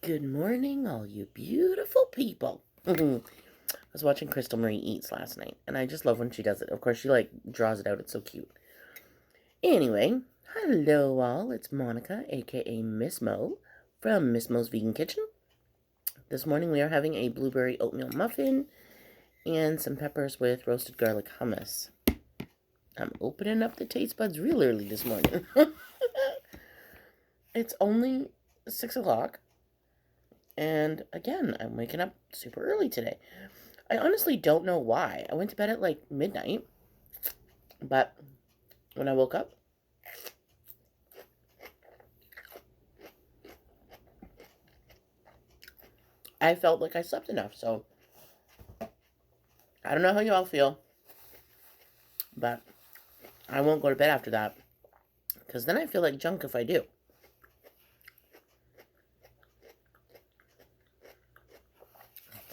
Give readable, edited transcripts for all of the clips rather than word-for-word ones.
Good morning, all you beautiful people. I was watching Crystal Marie Eats last night, and I just love when she does it. Of course, she, draws it out. It's so cute. Anyway, hello, all. It's Monica, a.k.a. Miss Mo, from Miss Mo's Vegan Kitchen. This morning, we are having a blueberry oatmeal muffin and some peppers with roasted garlic hummus. I'm opening up the taste buds real early this morning. It's only 6 o'clock. And again, I'm waking up super early today. I honestly don't know why. I went to bed at midnight, but when I woke up, I felt like I slept enough. So I don't know how you all feel, but I won't go to bed after that because then I feel like junk if I do.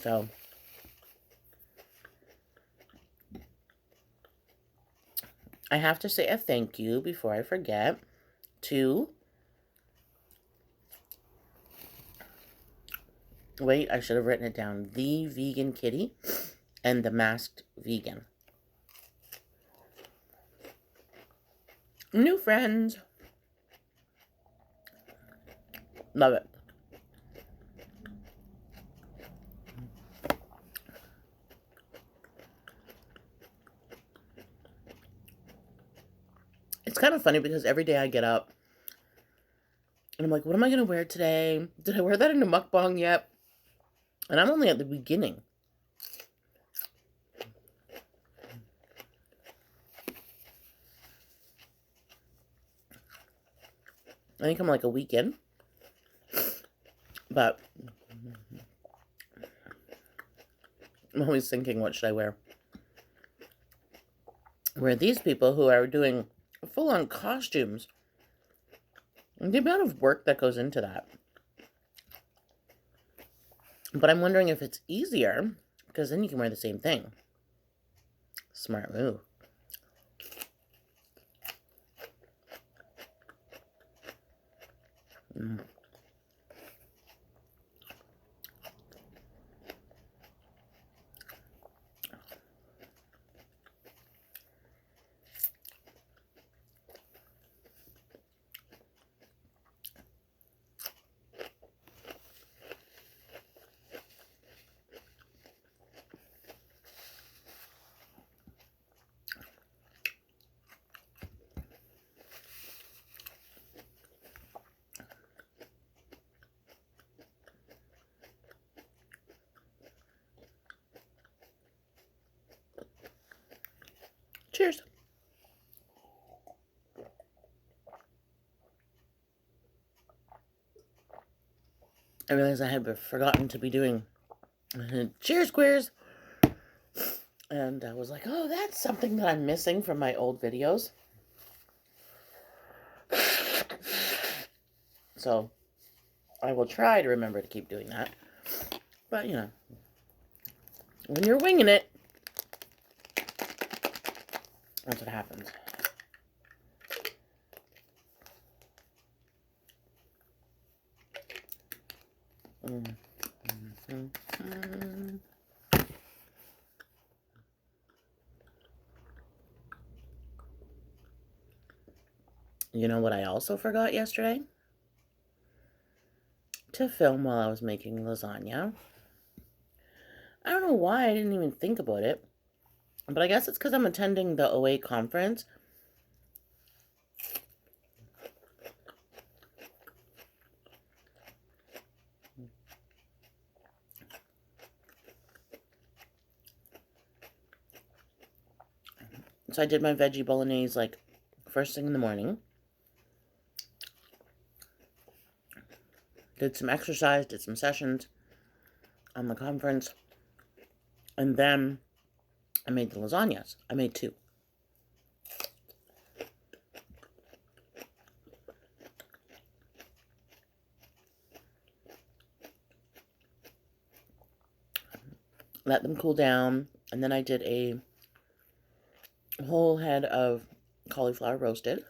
So I have to say a thank you before I forget to... Wait, I should have written it down. The Vegan Kitty and the Masked Vegan. New friends. Love it. It's kind of funny because every day I get up and I'm like, what am I going to wear today? Did I wear that in a mukbang yet? And I'm only at the beginning. I think I'm like a week in. But I'm always thinking, what should I wear? Where these people who are doing full-on costumes, the amount of work that goes into that. But I'm wondering if it's easier, because then you can wear the same thing. Smart move. Cheers. I realized I had forgotten to be doing cheers queers. And I was like, oh, that's something that I'm missing from my old videos. So I will try to remember to keep doing that. But, when you're winging it, that's what happens. You know what I also forgot yesterday? To film while I was making lasagna. I don't know why I didn't even think about it. But I guess it's because I'm attending the OA conference. So I did my veggie bolognese first thing in the morning. Did some exercise, did some sessions on the conference. And then I made the lasagnas. I made 2. Let them cool down. And then I did a whole head of cauliflower roasted.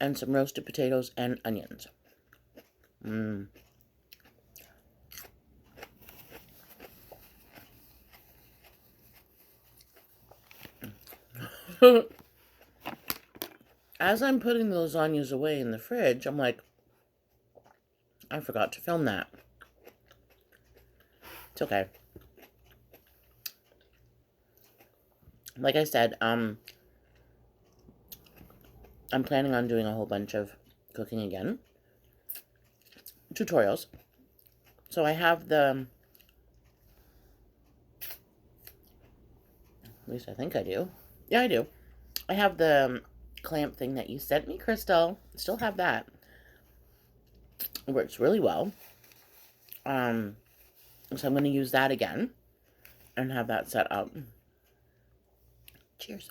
and some roasted potatoes and onions. As I'm putting the lasagnas away in the fridge, I'm like, I forgot to film that. It's okay. Like I said, I'm planning on doing a whole bunch of cooking again. Tutorials. So I have the, at least I think I do. Yeah, I do. I have the clamp thing that you sent me, Crystal. Still have that. It works really well. So I'm going to use that again and have that set up. Cheers.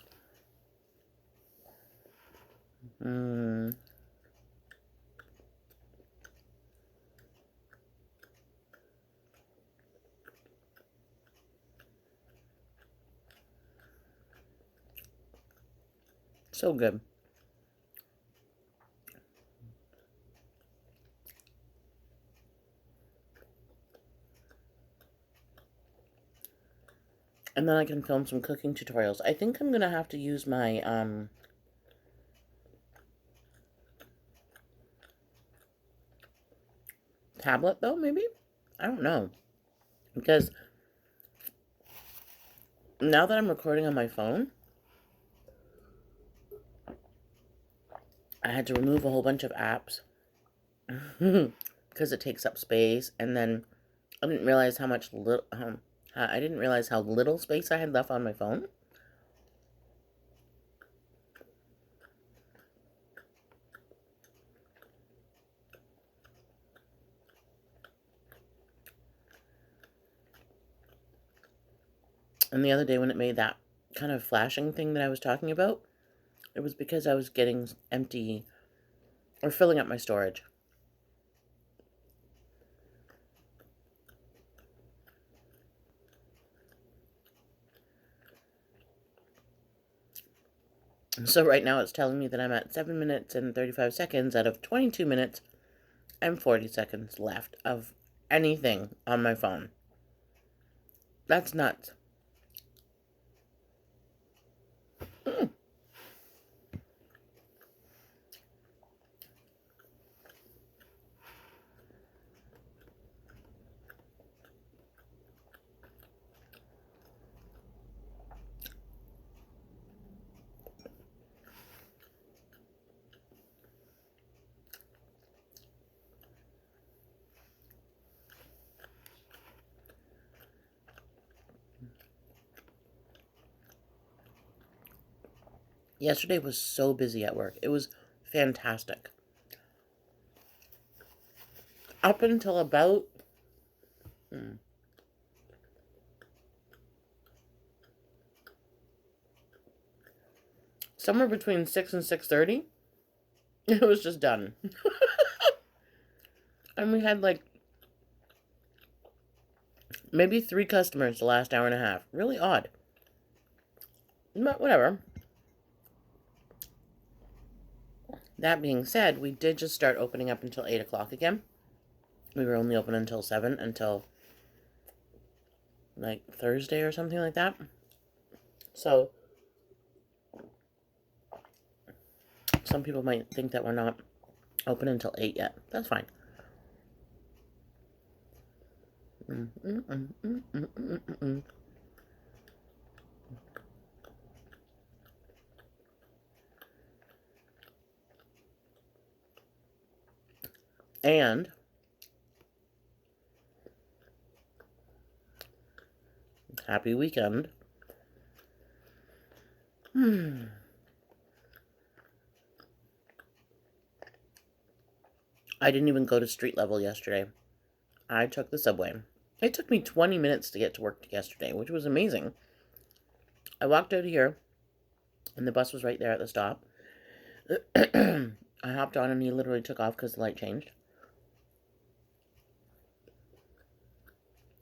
So good. And then I can film some cooking tutorials. I think I'm going to have to use my, tablet, though, maybe? I don't know. Because now that I'm recording on my phone, I had to remove a whole bunch of apps. Because it takes up space, and then I didn't realize how much I didn't realize how little space I had left on my phone. And the other day when it made that kind of flashing thing that I was talking about, it was because I was getting empty or filling up my storage. So right now it's telling me that I'm at 7 minutes and 35 seconds out of 22 minutes and 40 seconds left of anything on my phone. That's nuts. Yesterday was so busy at work. It was fantastic. Up until about somewhere between 6 and 6:30, it was just done. And we had like maybe 3 customers the last hour and a half. Really odd. But whatever. That being said, we did just start opening up until 8 o'clock again. We were only open until 7, until like Thursday or something like that. So some people might think that we're not open until 8 yet. That's fine. And happy weekend. I didn't even go to street level yesterday. I took the subway. It took me 20 minutes to get to work yesterday, which was amazing. I walked out of here, and the bus was right there at the stop. I hopped on, and he literally took off because the light changed.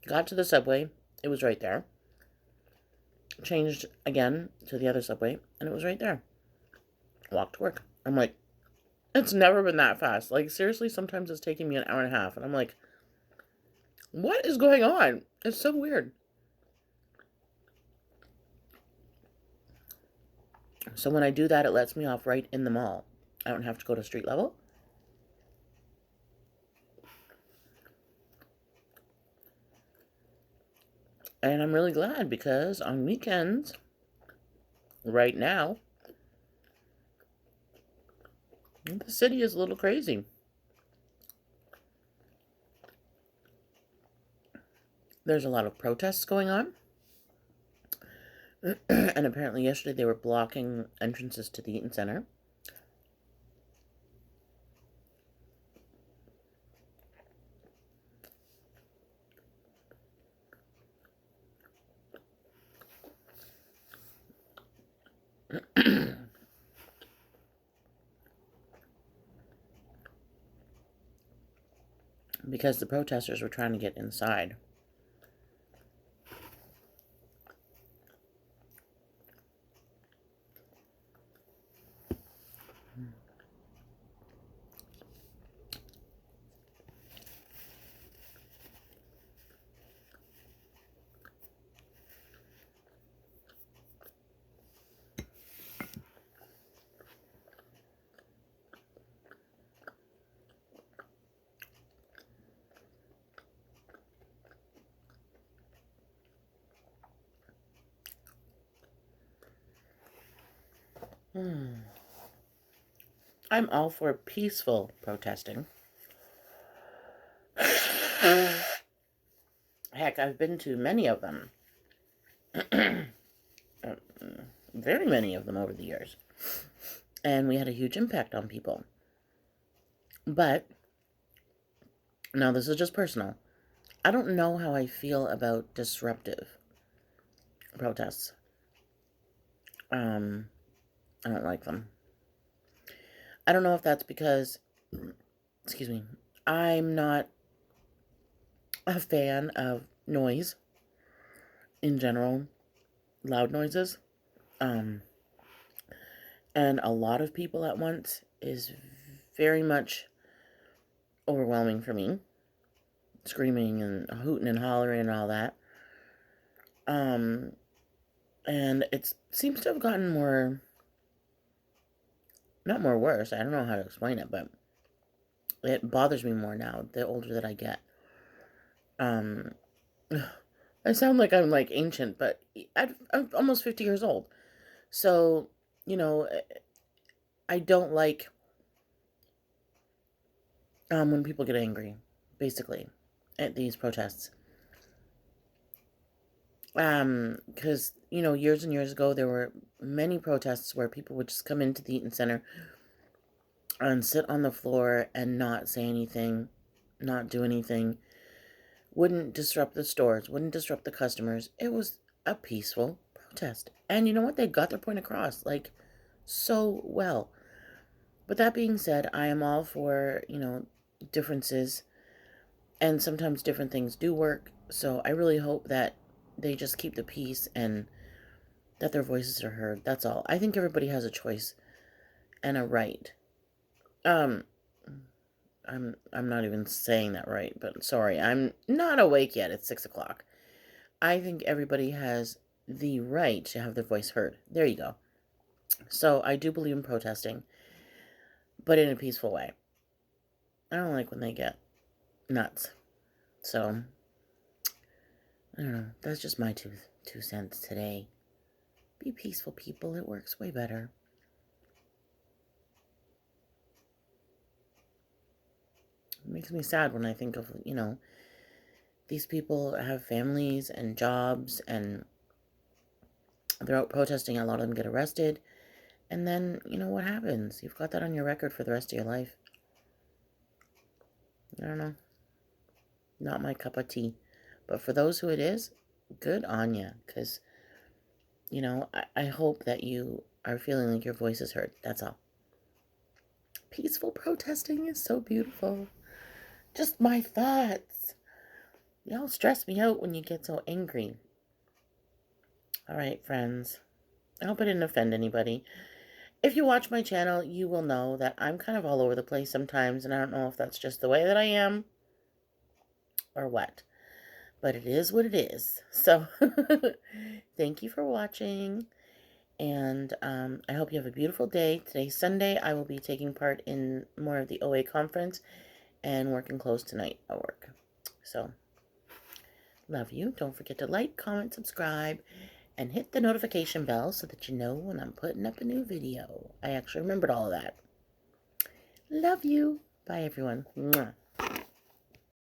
Got to the subway. It was right there. Changed again to the other subway, and it was right there. Walked to work. I'm like, It's never been that fast. Like, seriously, sometimes it's taking me an hour and a half. And I'm like, what is going on? It's so weird. So when I do that, it lets me off right in the mall. I don't have to go to street level. And I'm really glad because on weekends, right now, the city is a little crazy. There's a lot of protests going on. And apparently yesterday they were blocking entrances to the Eaton Center. Because the protesters were trying to get inside. I'm all for peaceful protesting. Heck, I've been to many of them. Very many of them over the years. And we had a huge impact on people. But, now this is just personal. I don't know how I feel about disruptive protests. I don't like them. I don't know if that's because, excuse me, I'm not a fan of noise in general, loud noises. And a lot of people at once is very much overwhelming for me. Screaming and hooting and hollering and all that. And it seems to have gotten more, not more worse, I don't know how to explain it, but it bothers me more now, the older that I get. I sound like I'm like ancient, but I'm almost 50 years old. So, you know, I don't like when people get angry, basically, at these protests. Because, you know, years and years ago, there were many protests where people would just come into the Eaton Center and sit on the floor and not say anything, not do anything, wouldn't disrupt the stores, wouldn't disrupt the customers. It was a peaceful protest. And you know what? They got their point across, like, so well. But that being said, I am all for, you know, differences. And sometimes different things do work. So I really hope that they just keep the peace and that their voices are heard. That's all. I think everybody has a choice and a right. Um, I'm not even saying that right, but sorry, I'm not awake yet. It's 6 o'clock. I think everybody has the right to have their voice heard. There you go. So I do believe in protesting, but in a peaceful way. I don't like when they get nuts. So I don't know. That's just my two cents today. Be peaceful, people. It works way better. It makes me sad when I think of, you know, these people have families and jobs and they're out protesting. A lot of them get arrested. And then, you know, what happens? You've got that on your record for the rest of your life. I don't know. Not my cup of tea. But for those who it is, good on you. Because, you know, I hope that you are feeling like your voice is heard. That's all. Peaceful protesting is so beautiful. Just my thoughts. Y'all stress me out when you get so angry. All right, friends. I hope I didn't offend anybody. if you watch my channel, you will know that I'm kind of all over the place sometimes, and I don't know if that's just the way that I am or what. But it is what it is. So, thank you for watching, and I hope you have a beautiful day. Today's Sunday. I will be taking part in more of the OA conference and working close tonight at work. So, love you. Don't forget to like, comment, subscribe, and hit the notification bell so that you know when I'm putting up a new video. I actually remembered all of that. Love you. Bye, everyone. Mwah.